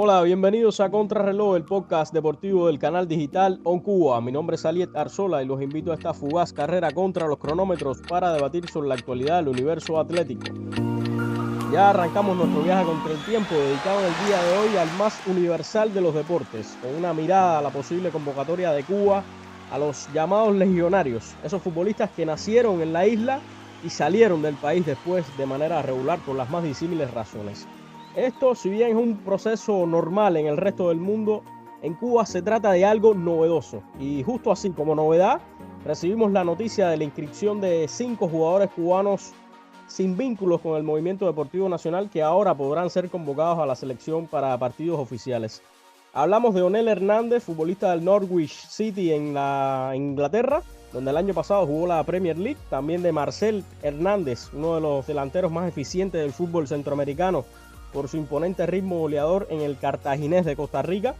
Hola, bienvenidos a Contrarreloj, el podcast deportivo del canal digital On Cuba. Mi nombre es Aliet Arzola y los invito a esta fugaz carrera contra los cronómetros para debatir sobre la actualidad del universo atlético. Ya arrancamos nuestro viaje contra el tiempo, dedicado en el día de hoy al más universal de los deportes, con una mirada a la posible convocatoria de Cuba a los llamados legionarios, esos futbolistas que nacieron en la isla y salieron del país después de manera regular por las más disímiles razones. Esto, si bien es un proceso normal en el resto del mundo, en Cuba se trata de algo novedoso. Y justo así como novedad, recibimos la noticia de la inscripción de 5 jugadores cubanos sin vínculos con el movimiento deportivo nacional que ahora podrán ser convocados a la selección para partidos oficiales. Hablamos de Onel Hernández, futbolista del Norwich City en la Inglaterra, donde el año pasado jugó la Premier League. También de Marcel Hernández, uno de los delanteros más eficientes del fútbol centroamericano, por su imponente ritmo goleador en el Cartaginés de Costa Rica.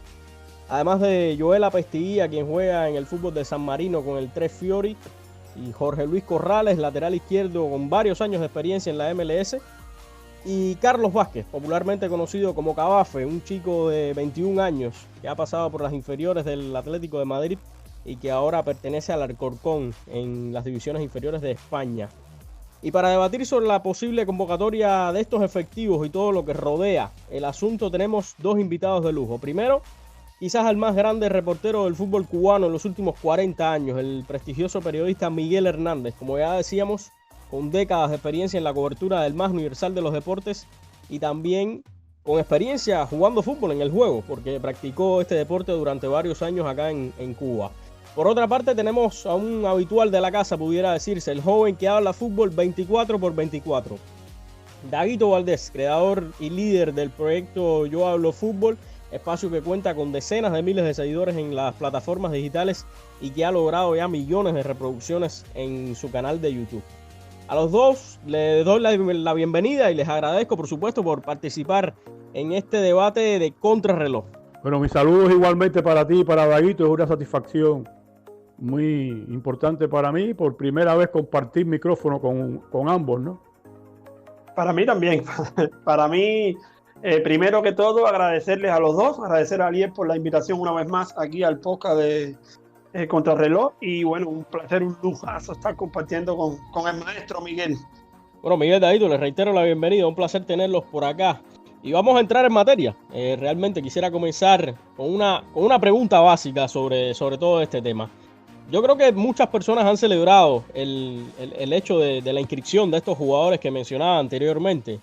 Además de Joel Apestiguía, quien juega en el fútbol de San Marino con el Tres Fiori, y Jorge Luis Corrales, lateral izquierdo con varios años de experiencia en la MLS, y Carlos Vázquez, popularmente conocido como Cabafe, un chico de 21 años que ha pasado por las inferiores del Atlético de Madrid y que ahora pertenece al Alcorcón en las divisiones inferiores de España. Y para debatir sobre la posible convocatoria de estos efectivos y todo lo que rodea el asunto, tenemos dos invitados de lujo. Primero, quizás el más grande reportero del fútbol cubano en los últimos 40 años, el prestigioso periodista Miguel Hernández, como ya decíamos, con décadas de experiencia en la cobertura del más universal de los deportes y también con experiencia jugando fútbol en el juego, porque practicó este deporte durante varios años acá en Cuba. Por otra parte, tenemos a un habitual de la casa, pudiera decirse, el joven que habla fútbol 24x24. Daguito Valdés, creador y líder del proyecto Yo Hablo Fútbol, espacio que cuenta con decenas de miles de seguidores en las plataformas digitales y que ha logrado ya millones de reproducciones en su canal de YouTube. A los dos les doy la bienvenida y les agradezco, por supuesto, por participar en este debate de Contrarreloj. Bueno, mis saludos igualmente para ti y para Daguito. Es una satisfacción muy importante para mí, por primera vez compartir micrófono con ambos, ¿no? Para mí también. Para mí, primero que todo, agradecerles a los dos, agradecer a Aliet por la invitación una vez más aquí al podcast de Contrarreloj. Y bueno, un placer, un lujazo estar compartiendo con el maestro Miguel. Bueno, Miguel, Daguito, les reitero la bienvenida, un placer tenerlos por acá. Y vamos a entrar en materia. Realmente quisiera comenzar con una pregunta básica sobre todo este tema. Yo creo que muchas personas han celebrado el hecho de la inscripción de estos jugadores que mencionaba anteriormente,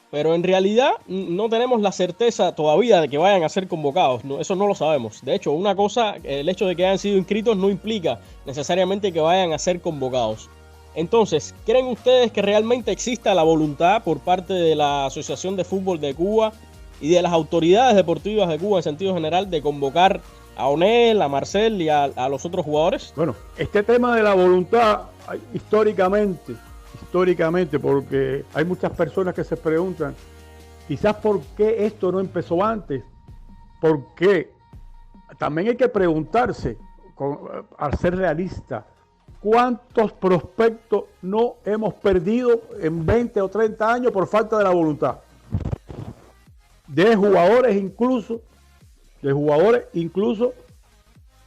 pero en realidad no tenemos la certeza todavía de que vayan a ser convocados. No, eso no lo sabemos. De hecho, una cosa, el hecho de que hayan sido inscritos no implica necesariamente que vayan a ser convocados. Entonces, ¿creen ustedes que realmente exista la voluntad por parte de la Asociación de Fútbol de Cuba y de las autoridades deportivas de Cuba en sentido general de convocar a Onel, a Marcel y a los otros jugadores? Bueno, este tema de la voluntad, históricamente, porque hay muchas personas que se preguntan, quizás por qué esto no empezó antes, por qué. También hay que preguntarse, al ser realista, ¿cuántos prospectos no hemos perdido en 20 o 30 años por falta de la voluntad? De jugadores incluso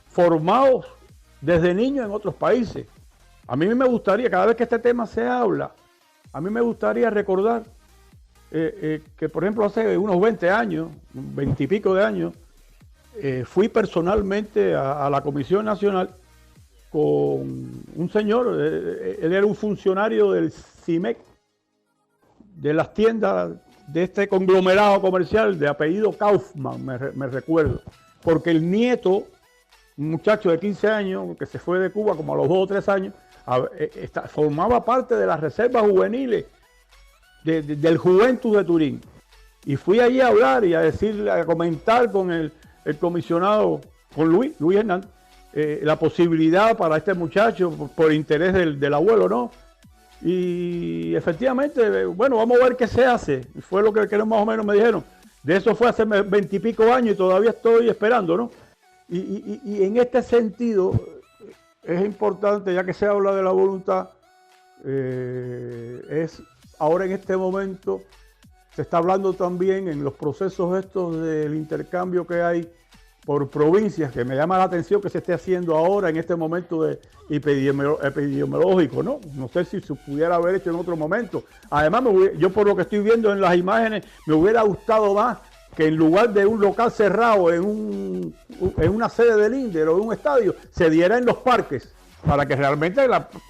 formados desde niños en otros países. A mí me gustaría, cada vez que este tema se habla, a mí me gustaría recordar que, por ejemplo, hace unos 20 años, 20 y pico de años, fui personalmente a la Comisión Nacional con un señor, él era un funcionario del CIMEC, de las tiendas de este conglomerado comercial de apellido Kaufman, me recuerdo, porque el nieto, un muchacho de 15 años que se fue de Cuba como a los 2 o 3 años, formaba parte de las reservas juveniles del Juventus de Turín. Y fui allí a hablar y a comentar con el comisionado, con Luis Hernández, la posibilidad para este muchacho, por interés del abuelo, ¿no? Y efectivamente, bueno, vamos a ver qué se hace. Fue lo que más o menos me dijeron. De eso fue hace 20 y pico años y todavía estoy esperando, ¿no? Y en este sentido es importante, ya que se habla de la voluntad, es ahora en este momento se está hablando también en los procesos estos del intercambio que hay por provincias, que me llama la atención que se esté haciendo ahora en este momento de epidemiológico, ¿no? No sé si se pudiera haber hecho en otro momento. Además, yo por lo que estoy viendo en las imágenes, me hubiera gustado más que en lugar de un local cerrado en una sede del INDER o de un estadio, se diera en los parques, para que realmente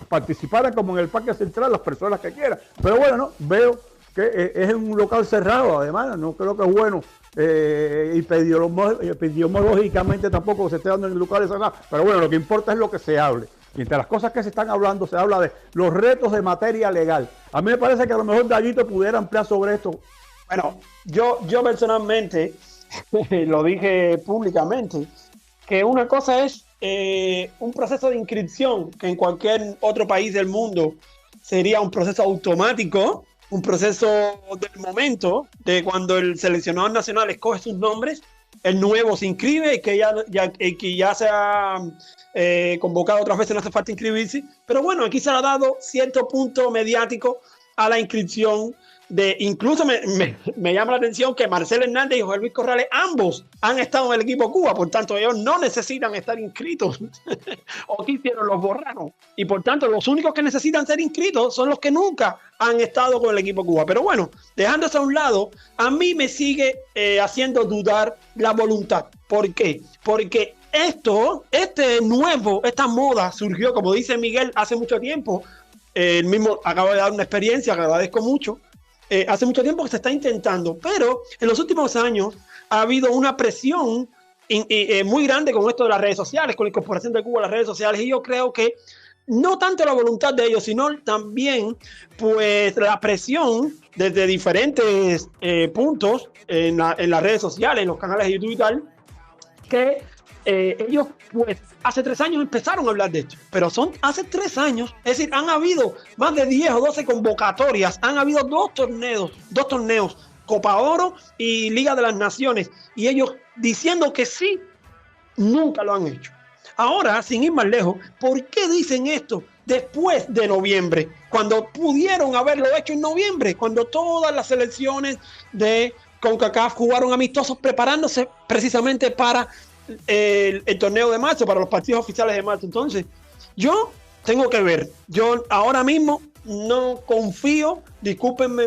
participaran como en el Parque Central las personas que quieran. Pero bueno, no, veo que es un local cerrado, además, no creo que es bueno. Epidemiológicamente tampoco se esté dando en lugares cerrados, pero bueno, lo que importa es lo que se hable. Y entre las cosas que se están hablando, se habla de los retos de materia legal. A mí me parece que a lo mejor Gallito pudiera ampliar sobre esto. Bueno, yo personalmente lo dije públicamente, que una cosa es un proceso de inscripción que en cualquier otro país del mundo sería un proceso automático, un proceso del momento, de cuando el seleccionador nacional escoge sus nombres, el nuevo se inscribe y que ya se ha convocado otras veces, no hace falta inscribirse. Pero bueno, aquí se ha dado cierto punto mediático a la inscripción incluso me llama la atención que Marcelo Hernández y José Luis Corrales ambos han estado en el equipo Cuba, por tanto ellos no necesitan estar inscritos o que hicieron, los borraron, y por tanto los únicos que necesitan ser inscritos son los que nunca han estado con el equipo Cuba. Pero bueno, dejando eso a un lado, a mí me sigue haciendo dudar la voluntad. ¿Por qué? Porque esta moda surgió, como dice Miguel, hace mucho tiempo. Él mismo acaba de dar una experiencia que agradezco mucho. Hace mucho tiempo que se está intentando, pero en los últimos años ha habido una presión muy grande con esto de las redes sociales, con la incorporación de Cuba a las redes sociales, y yo creo que no tanto la voluntad de ellos, sino también pues la presión desde diferentes puntos en las redes sociales, en los canales de YouTube y tal, que ellos pues hace 3 años empezaron a hablar de esto, pero son hace 3 años, es decir, han habido más de 10 o 12 convocatorias, han habido dos torneos, Copa Oro y Liga de las Naciones, y ellos diciendo que sí, nunca lo han hecho. Ahora, sin ir más lejos, ¿por qué dicen esto después de noviembre? Cuando pudieron haberlo hecho en noviembre, cuando todas las selecciones de CONCACAF jugaron amistosos preparándose precisamente para el torneo de marzo, para los partidos oficiales de marzo. Entonces, yo tengo que ver. Yo ahora mismo no confío, discúlpenme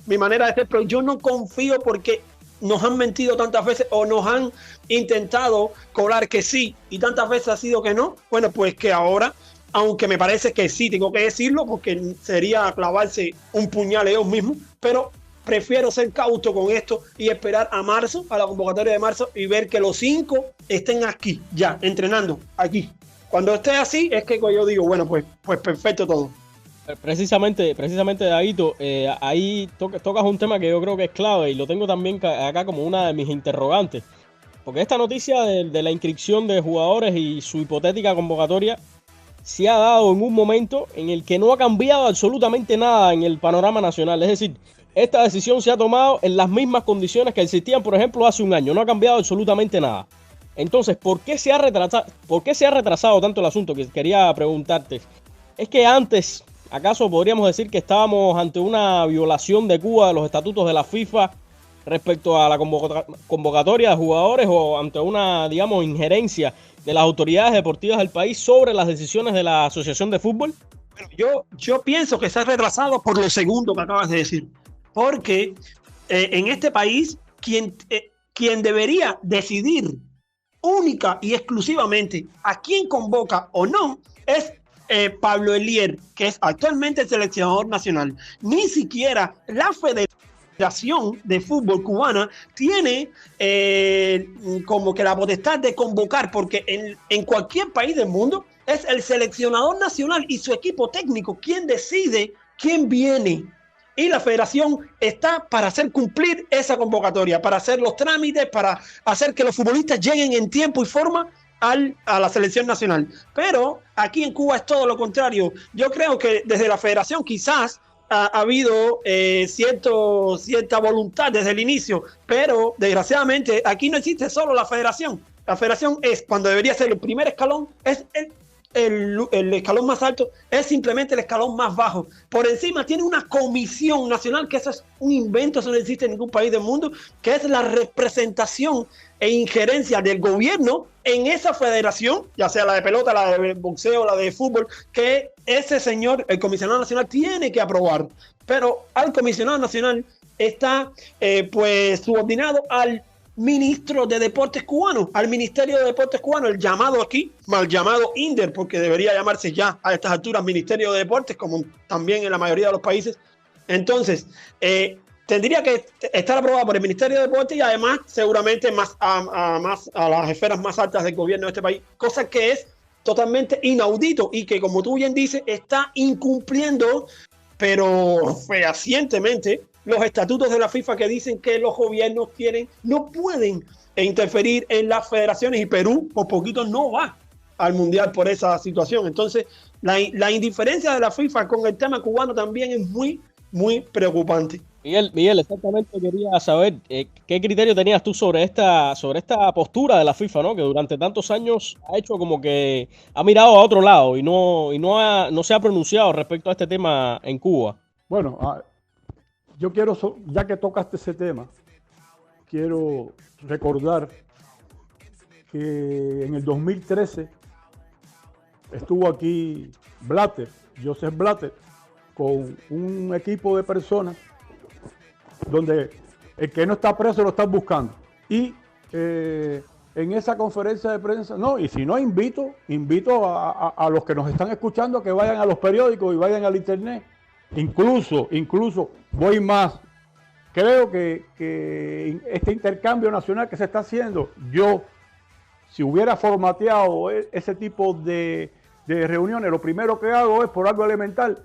mi manera de ser, pero yo no confío porque nos han mentido tantas veces o nos han intentado colar que sí y tantas veces ha sido que no. Bueno, pues que ahora, aunque me parece que sí, tengo que decirlo porque sería clavarse un puñal ellos mismos, pero prefiero ser cauto con esto y esperar a marzo, a la convocatoria de marzo, y ver que los 5 estén aquí, ya, entrenando, aquí. Cuando esté así, es que yo digo, bueno, pues perfecto todo. Precisamente, Daguito, ahí tocas un tema que yo creo que es clave y lo tengo también acá como una de mis interrogantes. Porque esta noticia de la inscripción de jugadores y su hipotética convocatoria se ha dado en un momento en el que no ha cambiado absolutamente nada en el panorama nacional. Es decir, esta decisión se ha tomado en las mismas condiciones que existían, por ejemplo, hace un año. No ha cambiado absolutamente nada. Entonces, ¿por qué se ha retrasado tanto el asunto? Que quería preguntarte. Es que antes, ¿acaso podríamos decir que estábamos ante una violación de Cuba de los estatutos de la FIFA respecto a la convocatoria de jugadores o ante una, digamos, injerencia de las autoridades deportivas del país sobre las decisiones de la Asociación de Fútbol? Bueno, yo pienso que se ha retrasado por lo segundo que acabas de decir. Porque en este país quien debería decidir única y exclusivamente a quién convoca o no es Pablo Elier, que es actualmente el seleccionador nacional. Ni siquiera la Federación de Fútbol cubana tiene como que la potestad de convocar, porque en cualquier país del mundo es el seleccionador nacional y su equipo técnico quien decide quién viene. Y la federación está para hacer cumplir esa convocatoria, para hacer los trámites, para hacer que los futbolistas lleguen en tiempo y forma a la selección nacional. Pero aquí en Cuba es todo lo contrario. Yo creo que desde la federación quizás ha habido cierta voluntad desde el inicio, pero desgraciadamente aquí no existe solo la federación. La federación es, cuando debería ser el primer escalón, es el escalón más alto, es simplemente el escalón más bajo. Por encima tiene una comisión nacional, que eso es un invento, eso no existe en ningún país del mundo, que es la representación e injerencia del gobierno en esa federación, ya sea la de pelota, la de boxeo, la de fútbol, que ese señor, el comisionado nacional, tiene que aprobar. Pero al comisionado nacional está pues subordinado al ministro de Deportes cubano, al Ministerio de Deportes cubano, el llamado aquí, mal llamado INDER, porque debería llamarse ya a estas alturas Ministerio de Deportes, como también en la mayoría de los países. Entonces, tendría que estar aprobado por el Ministerio de Deportes y además seguramente a las esferas más altas del gobierno de este país, cosa que es totalmente inaudito y que, como tú bien dices, está incumpliendo, pero fehacientemente, los estatutos de la FIFA, que dicen que los gobiernos no pueden interferir en las federaciones, y Perú por poquito no va al Mundial por esa situación. Entonces, la indiferencia de la FIFA con el tema cubano también es muy, muy preocupante. Miguel, exactamente quería saber qué criterio tenías tú sobre esta postura de la FIFA, ¿no? Que durante tantos años ha hecho como que ha mirado a otro lado y no se ha pronunciado respecto a este tema en Cuba. Bueno, yo quiero, ya que tocaste ese tema, quiero recordar que en el 2013 estuvo aquí Joseph Blatter, con un equipo de personas donde el que no está preso lo están buscando. Y en esa conferencia de prensa, y si no, invito a los que nos están escuchando a que vayan a los periódicos y vayan al internet. Incluso voy más. Creo que este intercambio nacional que se está haciendo, si hubiera formateado ese tipo de reuniones, lo primero que hago es, por algo elemental,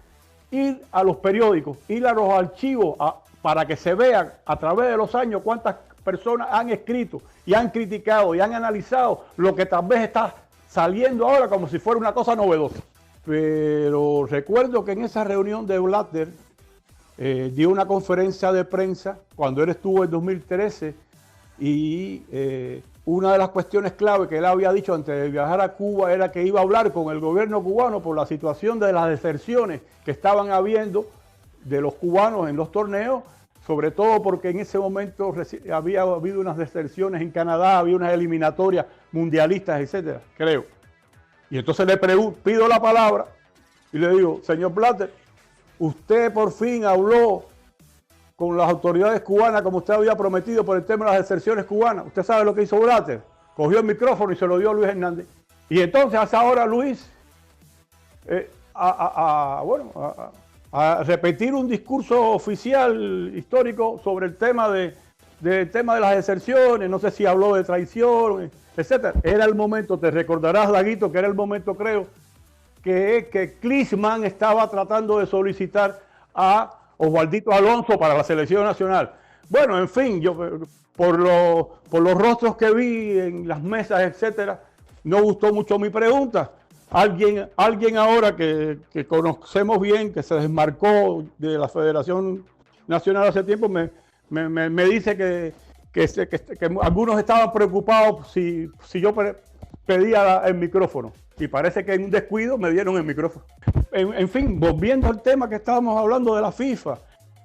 ir a los periódicos, ir a los archivos para que se vean a través de los años cuántas personas han escrito y han criticado y han analizado lo que tal vez está saliendo ahora como si fuera una cosa novedosa. Pero recuerdo que en esa reunión de Blatter dio una conferencia de prensa cuando él estuvo en 2013 y una de las cuestiones clave que él había dicho antes de viajar a Cuba era que iba a hablar con el gobierno cubano por la situación de las deserciones que estaban habiendo de los cubanos en los torneos, sobre todo porque en ese momento había habido unas deserciones en Canadá, había unas eliminatorias mundialistas, etcétera, creo. Y entonces le pido la palabra y le digo, señor Blatter, usted por fin habló con las autoridades cubanas como usted había prometido por el tema de las deserciones cubanas. ¿Usted sabe lo que hizo Blatter? Cogió el micrófono y se lo dio a Luis Hernández. Y entonces hace ahora Luis a repetir un discurso oficial histórico sobre el tema de las deserciones, no sé si habló de traición, etcétera. Era el momento, te recordarás, Daguito, que era el momento, creo, que Klinsmann estaba tratando de solicitar a Osvaldito Alonso para la selección nacional. Bueno, en fin, yo por los rostros que vi en las mesas, etcétera, no gustó mucho mi pregunta. Alguien ahora que conocemos bien, que se desmarcó de la Federación Nacional hace tiempo, me dice que algunos estaban preocupados si yo pedía el micrófono. Y parece que en un descuido me dieron el micrófono. En fin, volviendo al tema que estábamos hablando de la FIFA,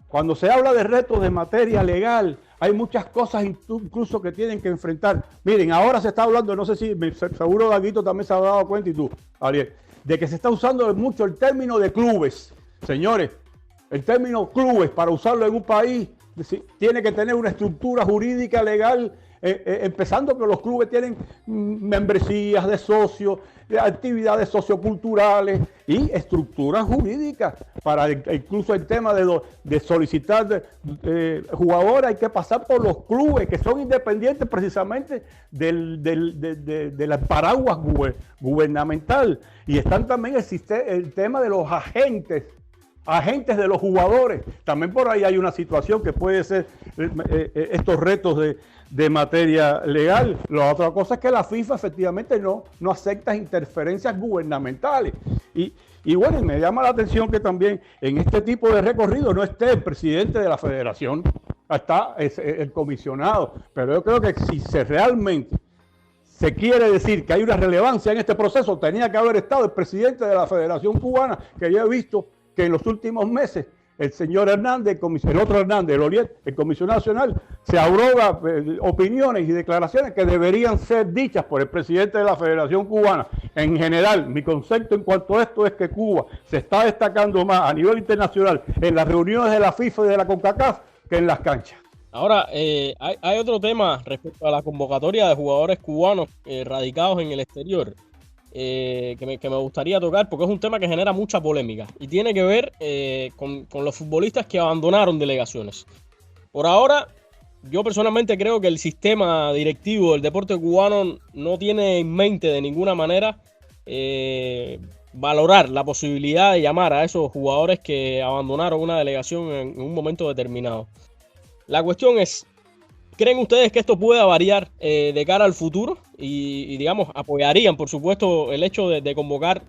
cuando se habla de retos de materia legal, hay muchas cosas incluso que tienen que enfrentar. Miren, ahora se está hablando, no sé si, seguro Daguito también se ha dado cuenta, y tú, Ariel, de que se está usando mucho el término de clubes. Señores, el término clubes, para usarlo en un país, tiene que tener una estructura jurídica legal, empezando que los clubes tienen membresías de socios, actividades socioculturales y estructuras jurídicas. Para incluso el tema de solicitar jugadores, hay que pasar por los clubes que son independientes precisamente del paraguas gubernamental. Y están también el tema de los agentes de los jugadores. También por ahí hay una situación que puede ser estos retos de materia legal. La otra cosa es que la FIFA efectivamente no acepta interferencias gubernamentales. Y bueno, me llama la atención que también en este tipo de recorrido no esté el presidente de la federación, está el comisionado. Pero yo creo que si realmente se quiere decir que hay una relevancia en este proceso, tenía que haber estado el presidente de la Federación Cubana, que yo he visto que en los últimos meses el señor Hernández, el otro Hernández, el comisionado nacional, se abroga opiniones y declaraciones que deberían ser dichas por el presidente de la Federación Cubana. En general, mi concepto en cuanto a esto es que Cuba se está destacando más a nivel internacional en las reuniones de la FIFA y de la CONCACAF que en las canchas. Ahora, hay otro tema respecto a la convocatoria de jugadores cubanos radicados en el exterior que me gustaría tocar, porque es un tema que genera mucha polémica y tiene que ver con los futbolistas que abandonaron delegaciones. Por ahora, yo personalmente creo que el sistema directivo del deporte cubano no tiene en mente de ninguna manera valorar la posibilidad de llamar a esos jugadores que abandonaron una delegación en un momento determinado. La cuestión es, ¿creen ustedes que esto pueda variar de cara al futuro? Y digamos, apoyarían, por supuesto, el hecho de convocar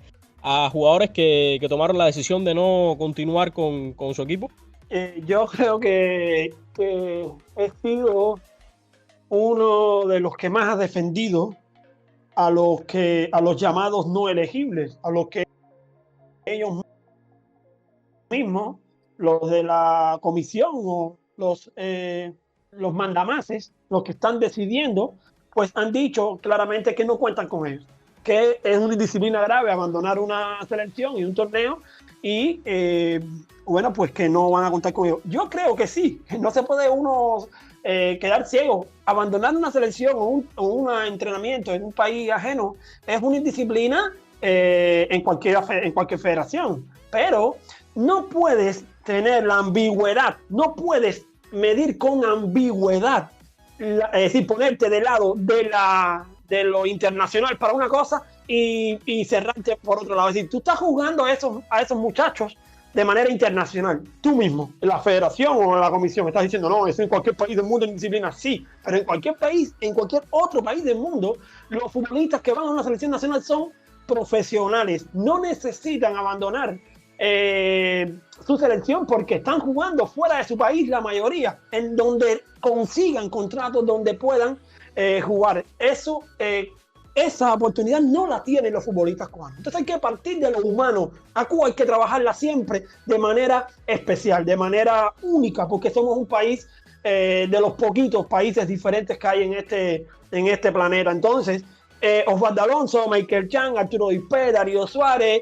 a jugadores que tomaron la decisión de no continuar con su equipo. Yo creo que he sido uno de los que más ha defendido a los llamados no elegibles, a los que ellos mismos, los de la comisión o los mandamases, los que están decidiendo, pues han dicho claramente que no cuentan con ellos, que es una indisciplina grave abandonar una selección y un torneo y bueno, pues que no van a contar con ellos. Yo creo que sí, no se puede uno quedar ciego. Abandonar una selección o un entrenamiento en un país ajeno es una indisciplina en cualquier federación, pero no puedes tener la ambigüedad, no puedes medir con ambigüedad, es decir, ponerte de lado de lo internacional para una cosa y cerrarte por otro lado. Es decir, tú estás jugando a esos muchachos de manera internacional. Tú mismo, en la federación o en la comisión, estás diciendo, no, eso en cualquier país del mundo en disciplina, sí, pero en cualquier país, en cualquier otro país del mundo, los futbolistas que van a una selección nacional son profesionales, no necesitan abandonar su selección porque están jugando fuera de su país la mayoría, en donde consigan contratos donde puedan jugar. Esa oportunidad no la tienen los futbolistas cubanos. Entonces hay que partir de lo humano. A Cuba hay que trabajarla siempre de manera especial, de manera única, porque somos un país de los poquitos países diferentes que hay en este planeta. Entonces, Osvaldo Alonso, Michael Chang, Arturo Dispé, Darío Suárez,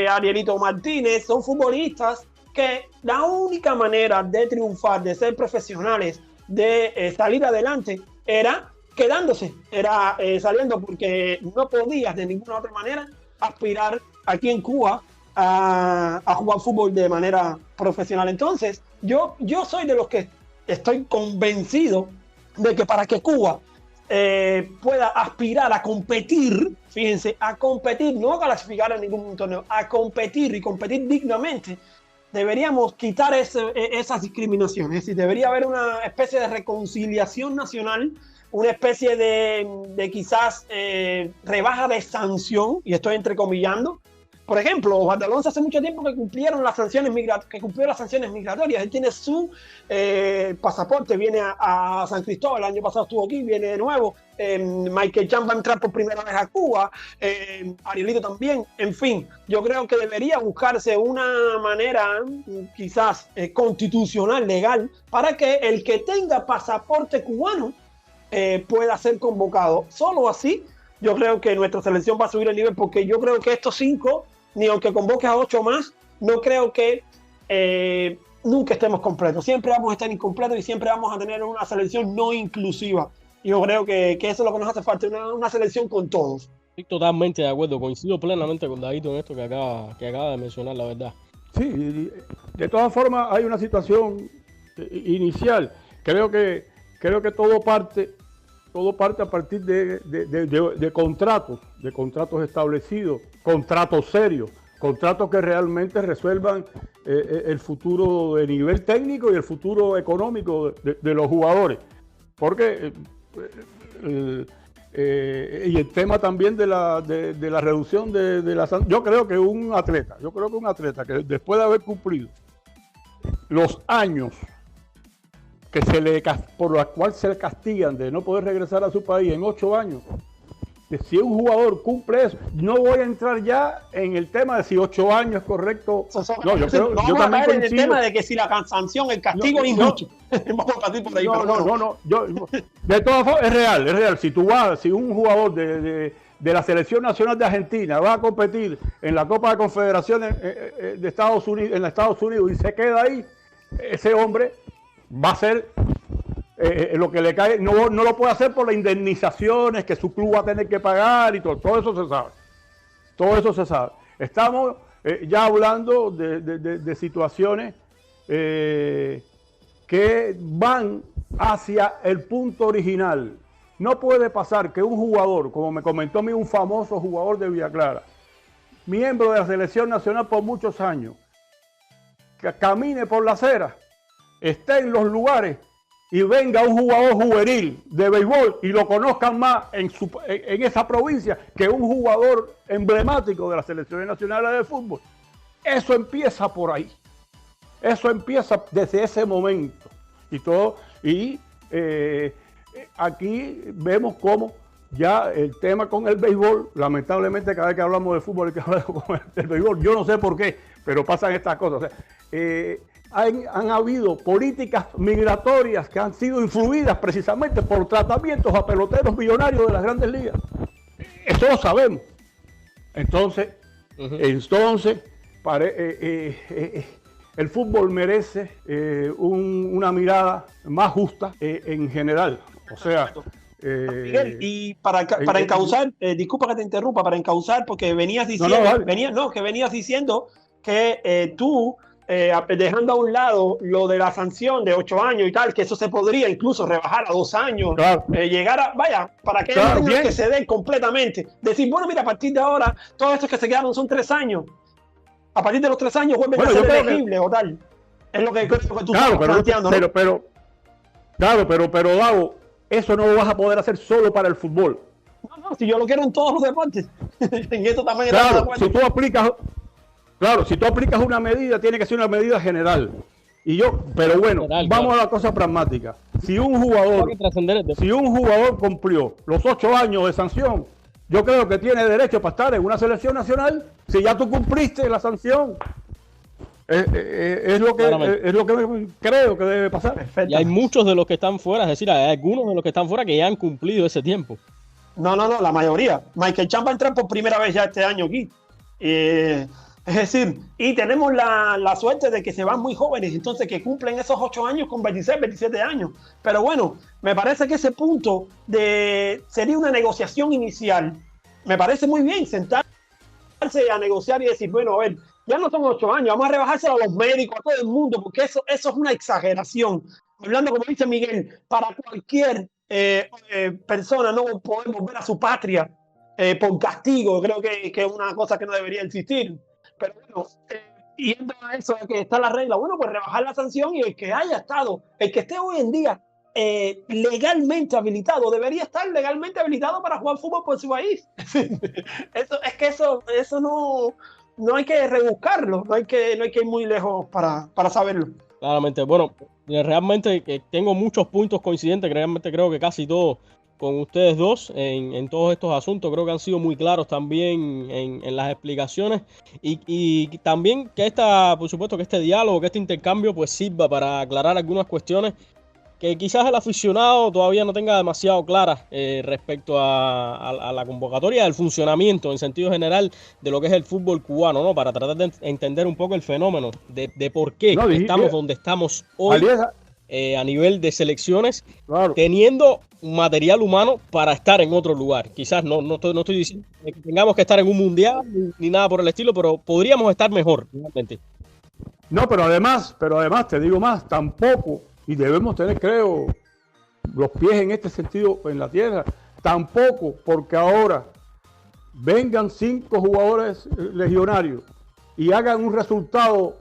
Arielito Martínez, son futbolistas que la única manera de triunfar, de ser profesionales, de salir adelante, era quedándose, era saliendo, porque no podías de ninguna otra manera aspirar aquí en Cuba a jugar fútbol de manera profesional. Entonces, yo soy de los que estoy convencido de que para que Cuba pueda aspirar a competir, fíjense, a competir, no a clasificar en ningún torneo, a competir y competir dignamente, deberíamos quitar esas discriminaciones. Es decir, debería haber una especie de reconciliación nacional, una especie de quizás rebaja de sanción, y estoy entrecomillando. Por ejemplo, Osvaldo Alonso hace mucho tiempo que cumplió las sanciones migratorias. Él tiene su pasaporte, viene a San Cristóbal, el año pasado estuvo aquí, viene de nuevo. Michael Chan va a entrar por primera vez a Cuba, Arielito también. En fin, yo creo que debería buscarse una manera quizás constitucional, legal, para que el que tenga pasaporte cubano pueda ser convocado. Solo así yo creo que nuestra selección va a subir el nivel, porque yo creo que estos 5, ni aunque convoques a 8 más, no creo que nunca estemos completos. Siempre vamos a estar incompletos y siempre vamos a tener una selección no inclusiva. Yo creo que eso es lo que nos hace falta, una selección con todos. Estoy totalmente de acuerdo, coincido plenamente con Daguito en esto que acaba de mencionar, la verdad. Sí, de todas formas hay una situación inicial. Creo que todo parte a partir de contratos establecidos, contratos serios, contratos que realmente resuelvan el futuro de nivel técnico y el futuro económico de los jugadores. Porque y el tema también de la reducción de la sanción. Yo creo que un atleta que después de haber cumplido los años por los cuales se le castigan de no poder regresar a su país en 8 años, si un jugador cumple eso, no voy a entrar ya en el tema de si 8 años es correcto. No, yo creo, yo también coincido en el tema de que si la sanción, el castigo es injusto. De todas formas, es real. Si un jugador de la selección nacional de Argentina va a competir en la Copa de Confederaciones de Estados Unidos y se queda ahí, ese hombre va a ser lo que le cae, no lo puede hacer por las indemnizaciones que su club va a tener que pagar y todo eso se sabe. Estamos ya hablando de situaciones que van hacia el punto original. No puede pasar que un jugador, como me comentó a mí un famoso jugador de Villa Clara, miembro de la selección nacional por muchos años, que camine por la acera, esté en los lugares y venga un jugador juvenil de béisbol y lo conozcan más en esa provincia que un jugador emblemático de las selecciones nacionales de fútbol. Eso empieza por ahí. Eso empieza desde ese momento. Y aquí vemos cómo ya el tema con el béisbol, lamentablemente cada vez que hablamos de fútbol hay que hablar con el béisbol. Yo no sé por qué, pero pasan estas cosas. O sea, han habido políticas migratorias que han sido influidas precisamente por tratamientos a peloteros millonarios de las grandes ligas. Eso lo sabemos. Entonces, el fútbol merece una mirada más justa en general. O sea, Miguel, y para encauzar, disculpa que te interrumpa, para encauzar, porque venías diciendo, venías diciendo que tú, dejando a un lado lo de la sanción de 8 años y tal, que eso se podría incluso rebajar a 2 años, claro. Llegar a, para que que se den completamente. Decir, bueno, mira, a partir de ahora, todos estos que se quedaron son 3 años. A partir de los 3 años vuelven a ser elegibles o tal. Es lo que creo que tú estás planteando, ¿no? Pero Dago, eso no lo vas a poder hacer solo para el fútbol. No, si yo lo quiero en todos los deportes. En esto también si tú aplicas una medida, tiene que ser una medida general. Pero bueno, vamos a la cosa pragmática. Si un jugador cumplió los 8 años de sanción, yo creo que tiene derecho para estar en una selección nacional. Si ya tú cumpliste la sanción, es lo que creo que debe pasar. Perfecto. Y hay muchos de los que están fuera, es decir, hay algunos de los que están fuera que ya han cumplido ese tiempo. No, la mayoría. Michael Chang va a entrar por primera vez ya este año aquí. Es decir, y tenemos la suerte de que se van muy jóvenes, entonces que cumplen esos 8 años con 26, 27 años. Pero bueno, me parece que ese punto sería una negociación inicial. Me parece muy bien sentarse a negociar y decir, bueno, a ver, ya no son 8 años, vamos a rebajárselo a los médicos, a todo el mundo, porque eso es una exageración. Hablando, como dice Miguel, para cualquier persona no poder volver a su patria por castigo, creo que es una cosa que no debería existir. Pero bueno, yendo a eso de que está la regla, bueno, pues rebajar la sanción y el que esté hoy en día legalmente habilitado, debería estar legalmente habilitado para jugar fútbol por su país. Eso no hay que rebuscarlo, no hay que ir muy lejos para saberlo. Claramente, bueno, realmente tengo muchos puntos coincidentes, realmente creo que casi todos con ustedes dos en todos estos asuntos. Creo que han sido muy claros también en las explicaciones y también que por supuesto que este diálogo, que este intercambio pues sirva para aclarar algunas cuestiones que quizás el aficionado todavía no tenga demasiado claras respecto a la convocatoria, del funcionamiento en sentido general de lo que es el fútbol cubano, ¿no? Para tratar de entender un poco el fenómeno de por qué estamos donde estamos hoy a nivel de selecciones, claro, teniendo material humano para estar en otro lugar. Quizás no estoy diciendo que tengamos que estar en un mundial ni nada por el estilo, pero podríamos estar mejor, realmente. No, pero además te digo más, tampoco, y debemos tener, creo, los pies en este sentido en la tierra, tampoco porque ahora vengan 5 jugadores legionarios y hagan un resultado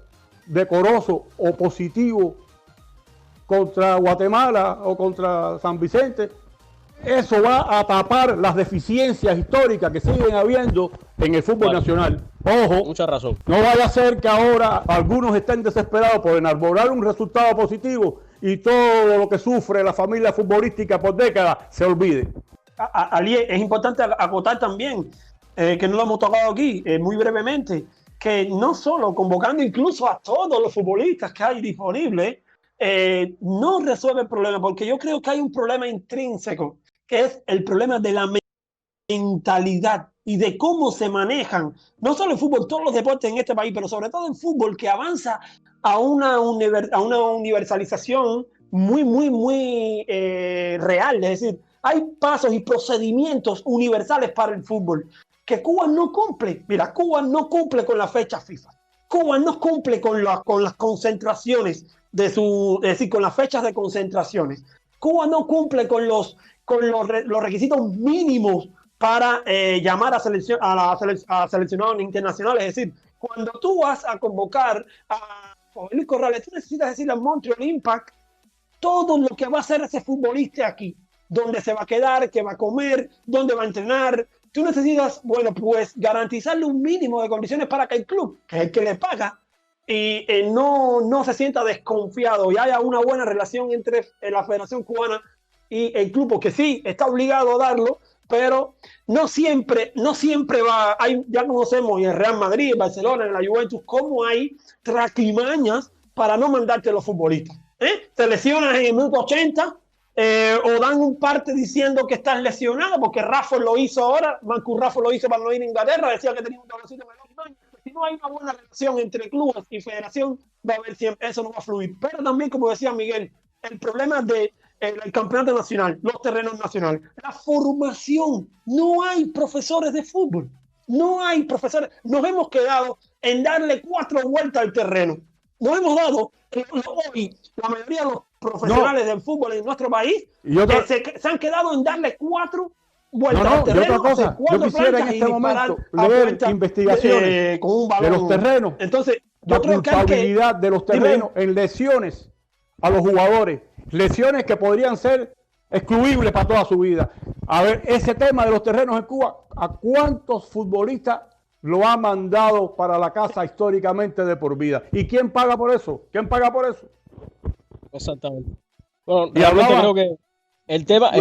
decoroso o positivo contra Guatemala o contra San Vicente, eso va a tapar las deficiencias históricas que siguen habiendo en el fútbol nacional. Ojo, mucha razón. No vaya a ser que ahora algunos estén desesperados por enarbolar un resultado positivo y todo lo que sufre la familia futbolística por décadas se olvide. Ali, es importante acotar también, que no lo hemos tocado aquí, muy brevemente, que no solo convocando incluso a todos los futbolistas que hay disponibles, no resuelve el problema, porque yo creo que hay un problema intrínseco, que es el problema de la mentalidad y de cómo se manejan, no solo el fútbol, todos los deportes en este país, pero sobre todo el fútbol, que avanza a una universalización muy real. Es decir, hay pasos y procedimientos universales para el fútbol que Cuba no cumple. Mira, Cuba no cumple con la fecha FIFA. Cuba no cumple con las concentraciones es decir, con las fechas de concentraciones. Cuba no cumple con los requisitos mínimos para llamar a seleccionados internacionales. Es decir, cuando tú vas a convocar a Luis Corrales, tú necesitas decirle al Montreal Impact todo lo que va a hacer ese futbolista aquí, dónde se va a quedar, qué va a comer, dónde va a entrenar. Tú necesitas, bueno, pues garantizarle un mínimo de condiciones para que el club, que es el que le paga, y no se sienta desconfiado y haya una buena relación entre la Federación Cubana y el club, porque sí, está obligado a darlo, pero no siempre va. Ya conocemos en el Real Madrid, en Barcelona, en la Juventus, cómo hay traquimañas para no mandarte los futbolistas. Te lesionas en el minuto 80, o dan un parte diciendo que estás lesionado, porque Rafa lo hizo ahora, Marcus Rafa lo hizo para no ir a Inglaterra, decía que tenía un dolorcito en el baño. Si no hay una buena relación entre clubes y federación, va a haber siempre, eso no va a fluir. Pero también, como decía Miguel, el problema de el campeonato nacional, los terrenos nacionales, la formación. No hay profesores de fútbol, no hay profesores. Nos hemos quedado en darle 4 vueltas al terreno. Nos hemos dado, hoy, la mayoría de los profesionales del fútbol en nuestro país se han quedado en darle 4 vueltas al terreno. Y otra cosa, yo quisiera en este momento leer investigaciones con un balón de los terrenos. Entonces, la culpabilidad de los terrenos en lesiones a los jugadores, lesiones que podrían ser excluibles para toda su vida. A ver, ese tema de los terrenos en Cuba, ¿a cuántos futbolistas lo ha mandado para la casa históricamente de por vida? ¿Y quién paga por eso? ¿Quién paga por eso? Exactamente. Bueno, realmente creo que el tema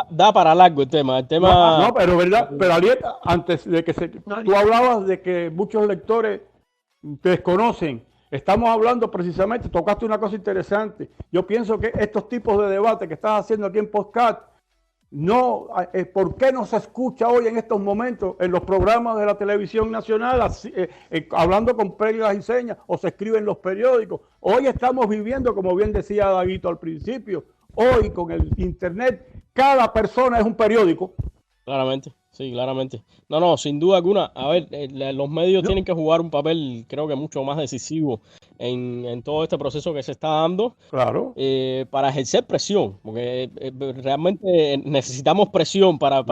da para largo el tema. No, pero verdad, pero Alieta, antes de que tú hablabas de que muchos lectores te desconocen. Estamos hablando precisamente, tocaste una cosa interesante. Yo pienso que estos tipos de debate que estás haciendo aquí en podcast, ¿por qué no se escucha hoy en estos momentos en los programas de la televisión nacional, hablando con pérdidas y señas, o se escribe en los periódicos? Hoy estamos viviendo, como bien decía Daguito al principio, hoy con el internet, cada persona es un periódico. Claramente, sí, claramente. No, sin duda alguna. A ver, los medios tienen que jugar un papel, creo que mucho más decisivo en todo este proceso que se está dando. Claro. Para ejercer presión, porque realmente necesitamos presión para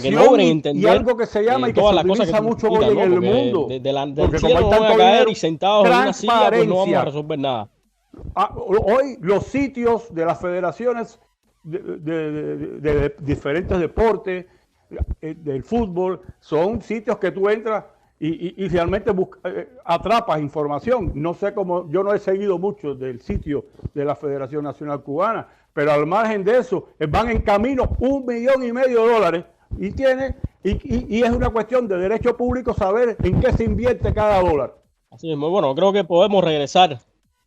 que logren entender. Y algo que se llama y que se utiliza mucho hoy en el mundo. Del cielo no van a caer y sentados en una silla, pues no vamos a resolver nada. Hoy los sitios de las federaciones de diferentes deportes, del fútbol, son sitios que tú entras y realmente atrapas información. No sé cómo, yo no he seguido mucho del sitio de la Federación Nacional Cubana, pero al margen de eso, van en camino $1,5 millones y es una cuestión de derecho público saber en qué se invierte cada dólar. Así es, muy bueno, creo que podemos regresar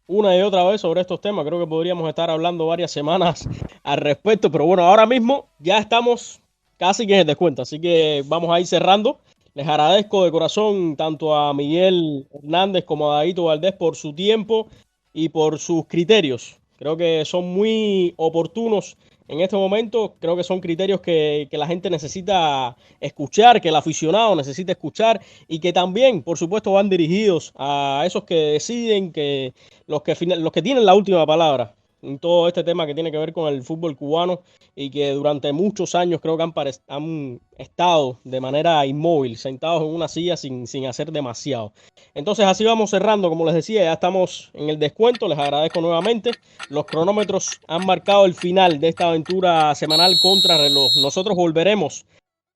una y otra vez sobre estos temas. Creo que podríamos estar hablando varias semanas al respecto, pero bueno, ahora mismo ya estamos casi que en el descuento, así que vamos a ir cerrando. Les agradezco de corazón tanto a Miguel Hernández como a Daguito Valdés por su tiempo y por sus criterios. Creo que son muy oportunos en este momento. Creo que son criterios que la gente necesita escuchar, que el aficionado necesita escuchar, y que también, por supuesto, van dirigidos a esos que deciden, que los que tienen la última palabra en todo este tema que tiene que ver con el fútbol cubano, y que durante muchos años creo que han estado de manera inmóvil, sentados en una silla sin hacer demasiado. Entonces así vamos cerrando. Como les decía, ya estamos en el descuento. Les agradezco nuevamente. Los cronómetros han marcado el final de esta aventura semanal contra reloj. Nosotros volveremos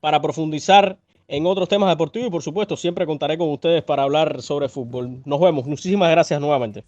para profundizar en otros temas deportivos y, por supuesto, siempre contaré con ustedes para hablar sobre fútbol. Nos vemos. Muchísimas gracias nuevamente.